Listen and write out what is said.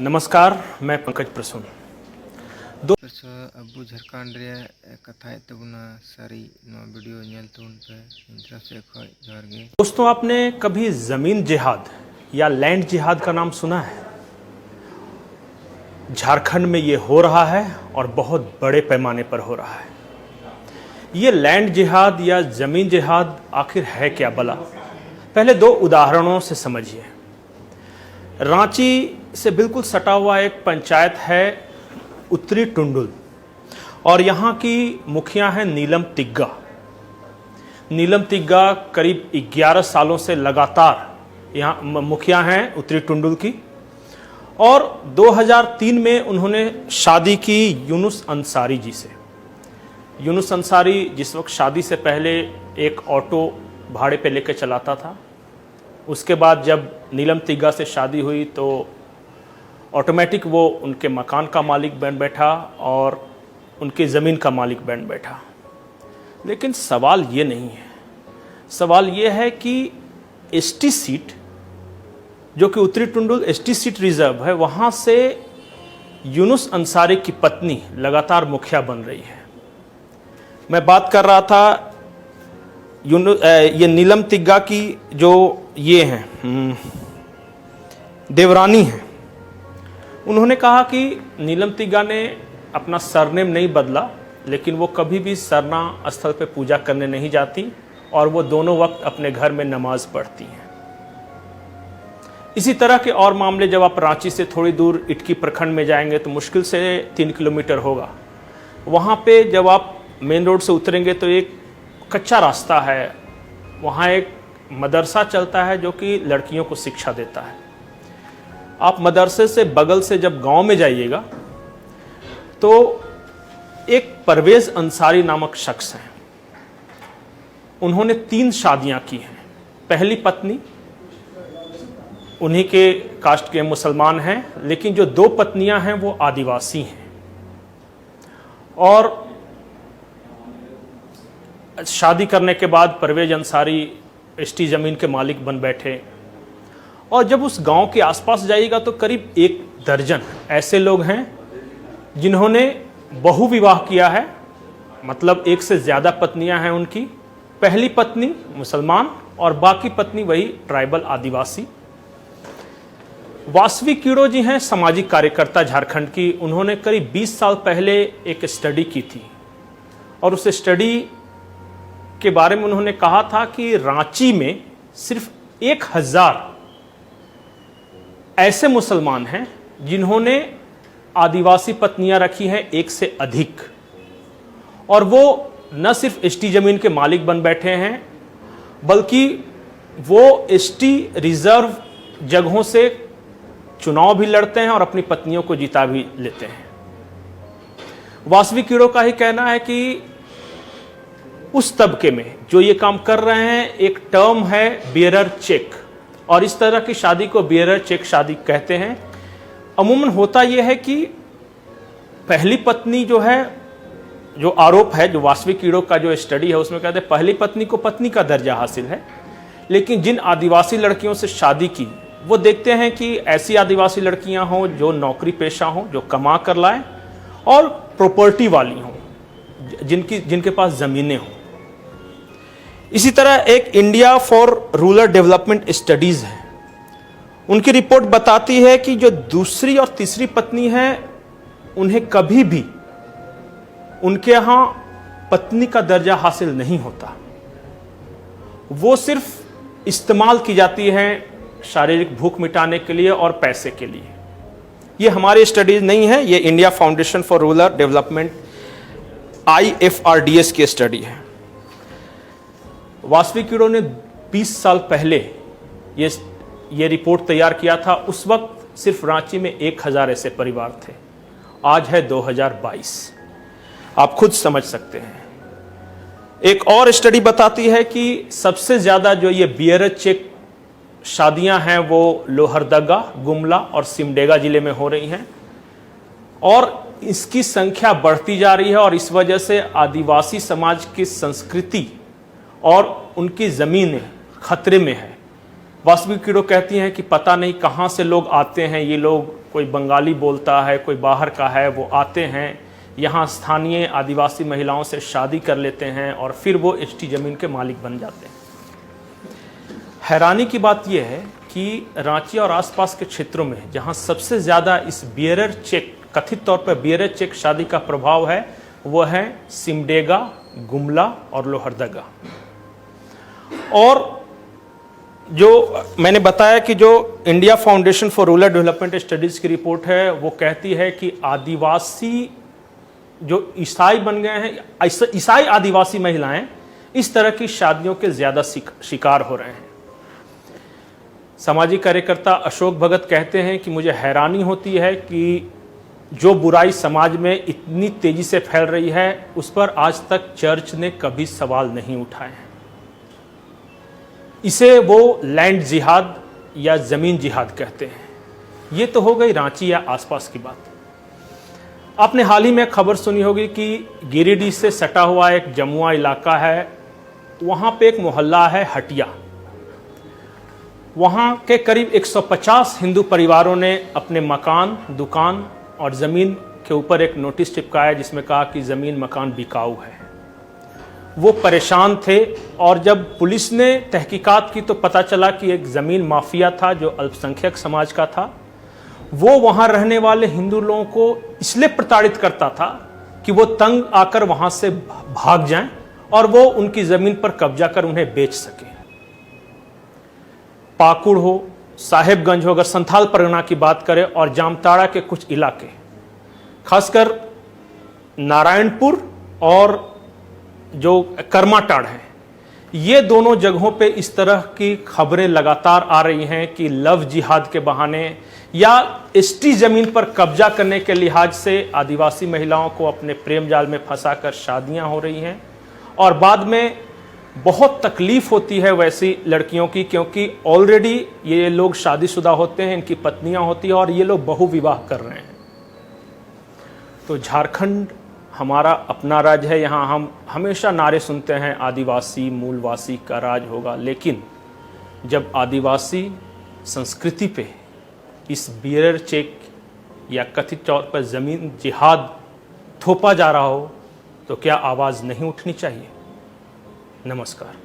नमस्कार, मैं पंकज प्रसून। अबू झारखंड कथा तबना सारी वीडियो नेलतुन पे इंद्रा से खय जोहार गे। दोस्तों, आपने कभी ज़मीन जिहाद या लैंड जिहाद का नाम सुना है? झारखंड में ये हो रहा है और बहुत बड़े पैमाने पर हो रहा है। ये लैंड जिहाद या ज़मीन जिहाद आखिर है क्या भला? पहले दो उदाहरणों से समझिए। रांची से बिल्कुल सटा हुआ एक पंचायत है उत्तरी टुंडुल, और यहाँ की मुखिया है नीलम तिग्गा। नीलम तिग्गा करीब 11 सालों से लगातार यहाँ मुखिया हैं उत्तरी टुंडुल की, और 2003 में उन्होंने शादी की यूनुस अंसारी जी से। यूनुस अंसारी जिस वक्त शादी से पहले एक ऑटो भाड़े पे लेकर चलाता था। उसके बाद जब नीलम तिग्गा से शादी हुई तो ऑटोमेटिक वो उनके मकान का मालिक बन बैठा और उनकी ज़मीन का मालिक बन बैठा। लेकिन सवाल ये नहीं है। सवाल ये है कि एसटी सीट, जो कि उत्तरी टुंडुल एसटी सीट रिजर्व है, वहाँ से यूनुस अंसारी की पत्नी लगातार मुखिया बन रही है। मैं बात कर रहा था ये नीलम तिग्गा की जो ये हैं देवरानी हैं। उन्होंने कहा कि नीलम तिग्गा ने अपना सरनेम नहीं बदला, लेकिन वो कभी भी सरना स्थल पे पूजा करने नहीं जाती और वो दोनों वक्त अपने घर में नमाज पढ़ती हैं। इसी तरह के और मामले जब आप रांची से थोड़ी दूर इटकी प्रखंड में जाएंगे तो मुश्किल से 3 किलोमीटर होगा। वहाँ पे जब आप मेन रोड से उतरेंगे तो एक कच्चा रास्ता है। वहाँ एक मदरसा चलता है जो कि लड़कियों को शिक्षा देता है। आप मदरसे से बगल से जब गांव में जाइएगा तो एक परवेज अंसारी नामक शख्स हैं। उन्होंने 3 शादियां की हैं। पहली पत्नी उन्हीं के कास्ट के मुसलमान हैं, लेकिन जो 2 पत्नियां हैं वो आदिवासी हैं। और शादी करने के बाद परवेज अंसारी एसटी ज़मीन के मालिक बन बैठे। और जब उस गांव के आसपास जाइएगा तो करीब 1 दर्जन ऐसे लोग हैं जिन्होंने बहुविवाह किया है, मतलब 1 से ज़्यादा पत्नियां हैं उनकी। पहली पत्नी मुसलमान और बाकी पत्नी वही ट्राइबल आदिवासी। वासवी कीड़ो जी हैं सामाजिक कार्यकर्ता झारखंड की। उन्होंने करीब 20 साल पहले एक स्टडी की थी और उस स्टडी के बारे में उन्होंने कहा था कि रांची में सिर्फ 1000 ऐसे मुसलमान हैं जिन्होंने आदिवासी पत्नियां रखी हैं 1 से अधिक, और वो न सिर्फ एसटी जमीन के मालिक बन बैठे हैं बल्कि वो एसटी रिजर्व जगहों से चुनाव भी लड़ते हैं और अपनी पत्नियों को जिता भी लेते हैं। वासवी कीड़ो का ही कहना है कि उस तबके में जो ये काम कर रहे हैं, एक टर्म है बियरर चेक, और इस तरह की शादी को बियरर चेक शादी कहते हैं। अमूमन होता यह है कि पहली पत्नी जो है, जो आरोप है, जो वासवी कीड़ो का जो स्टडी है उसमें कहते हैं पहली पत्नी को पत्नी का दर्जा हासिल है। लेकिन जिन आदिवासी लड़कियों से शादी की वो देखते हैं कि ऐसी आदिवासी लड़कियां हों जो नौकरी पेशा हों, जो कमा कर लाएं और प्रॉपर्टी वाली हों, जिनके पास ज़मीनें हों। इसी तरह एक India for rural development studies है। उनकी रिपोर्ट बताती है कि जो दूसरी और तीसरी पत्नी है उन्हें कभी भी उनके यहाँ पत्नी का दर्जा हासिल नहीं होता। वो सिर्फ इस्तेमाल की जाती हैं शारीरिक भूख मिटाने के लिए और पैसे के लिए। ये हमारी स्टडीज नहीं है, ये India foundation for rural development IFRDS की स्टडी है। वासवी कीड़ो ने 20 साल पहले ये रिपोर्ट तैयार किया था। उस वक्त सिर्फ रांची में 1000 ऐसे परिवार थे। आज है 2022। आप खुद समझ सकते हैं। एक और स्टडी बताती है कि सबसे ज़्यादा जो ये बियरर चेक शादियां हैं वो लोहरदगा, गुमला और सिमडेगा जिले में हो रही हैं, और इसकी संख्या बढ़ती जा रही है। और इस वजह से आदिवासी समाज की संस्कृति और उनकी ज़मीनें खतरे में है। वास्तविक कीड़ो कहती हैं कि पता नहीं कहाँ से लोग आते हैं, ये लोग कोई बंगाली बोलता है, कोई बाहर का है, वो आते हैं यहाँ स्थानीय आदिवासी महिलाओं से शादी कर लेते हैं और फिर वो एसटी ज़मीन के मालिक बन जाते हैं। हैरानी की बात यह है कि रांची और आसपास के क्षेत्रों में जहाँ सबसे ज़्यादा इस बियरर चेक, कथित तौर पर बियरर चेक शादी का प्रभाव है, वो है सिमडेगा, गुमला और लोहरदगा। और जो मैंने बताया कि जो India foundation for rural development studies की रिपोर्ट है, वो कहती है कि आदिवासी जो ईसाई बन गए हैं, ईसाई आदिवासी महिलाएं इस तरह की शादियों के ज़्यादा शिकार हो रहे हैं। सामाजिक कार्यकर्ता अशोक भगत कहते हैं कि मुझे हैरानी होती है कि जो बुराई समाज में इतनी तेज़ी से फैल रही है, उस पर आज तक चर्च ने कभी सवाल नहीं उठाए हैं। इसे वो लैंड जिहाद या ज़मीन जिहाद कहते हैं। ये तो हो गई रांची या आसपास की बात। आपने हाल ही में खबर सुनी होगी कि गिरिडीह से सटा हुआ एक जमुआ इलाका है, वहाँ पे एक मोहल्ला है हटिया। वहाँ के करीब 150 हिंदू परिवारों ने अपने मकान, दुकान और ज़मीन के ऊपर एक नोटिस चिपकाया जिसमें कहा कि ज़मीन मकान बिकाऊ है। वो परेशान थे और जब पुलिस ने तहकीकात की तो पता चला कि एक ज़मीन माफिया था जो अल्पसंख्यक समाज का था। वो वहाँ रहने वाले हिंदू लोगों को इसलिए प्रताड़ित करता था कि वो तंग आकर वहाँ से भाग जाएं और वो उनकी ज़मीन पर कब्जा कर उन्हें बेच सके। पाकुड़ हो, साहेबगंज हो, अगर संथाल परगना की बात करें, और जामताड़ा के कुछ इलाके, खासकर नारायणपुर और जो करमाटाड़ है, ये दोनों जगहों पे इस तरह की खबरें लगातार आ रही हैं कि लव जिहाद के बहाने या एसटी ज़मीन पर कब्जा करने के लिहाज से आदिवासी महिलाओं को अपने प्रेम जाल में फंसाकर शादियां हो रही हैं। और बाद में बहुत तकलीफ होती है वैसी लड़कियों की, क्योंकि ऑलरेडी ये लोग शादीशुदा होते हैं, इनकी पत्नियां होती हैं और ये लोग बहु विवाह कर रहे हैं। तो झारखंड हमारा अपना राज्य है, यहाँ हम हमेशा नारे सुनते हैं आदिवासी मूलवासी का राज होगा, लेकिन जब आदिवासी संस्कृति पे इस बियरर चेक या कथित तौर पर ज़मीन जिहाद थोपा जा रहा हो तो क्या आवाज़ नहीं उठनी चाहिए? नमस्कार।